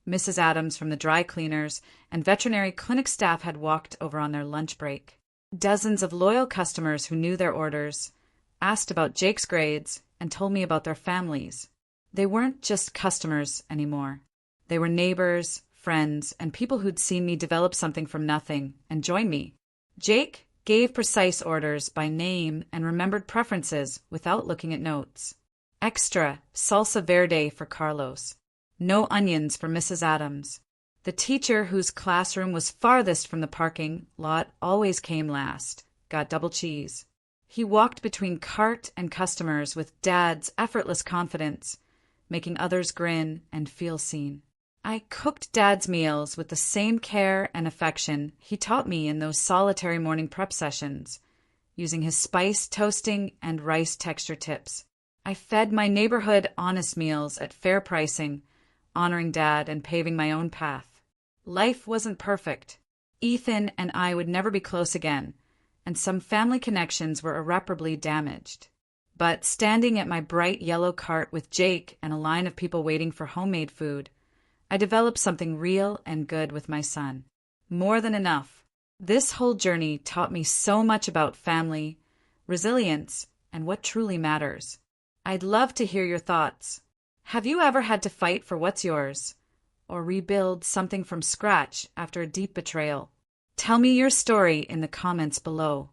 Mrs. Adams from the dry cleaners, and veterinary clinic staff had walked over on their lunch break. Dozens of loyal customers who knew their orders, asked about Jake's grades, and told me about their families. They weren't just customers anymore. They were neighbors, friends, and people who'd seen me develop something from nothing and join me. Jake gave precise orders by name and remembered preferences without looking at notes. Extra salsa verde for Carlos. No onions for Mrs. Adams. The teacher whose classroom was farthest from the parking lot always came last, got double cheese. He walked between cart and customers with Dad's effortless confidence, making others grin and feel seen. I cooked Dad's meals with the same care and affection he taught me in those solitary morning prep sessions, using his spice toasting and rice texture tips. I fed my neighborhood honest meals at fair pricing, honoring Dad and paving my own path. Life wasn't perfect. Ethan and I would never be close again, and some family connections were irreparably damaged. But standing at my bright yellow cart with Jake and a line of people waiting for homemade food, I developed something real and good with my son. More than enough. This whole journey taught me so much about family, resilience, and what truly matters. I'd love to hear your thoughts. Have you ever had to fight for what's yours, or rebuild something from scratch after a deep betrayal? Tell me your story in the comments below.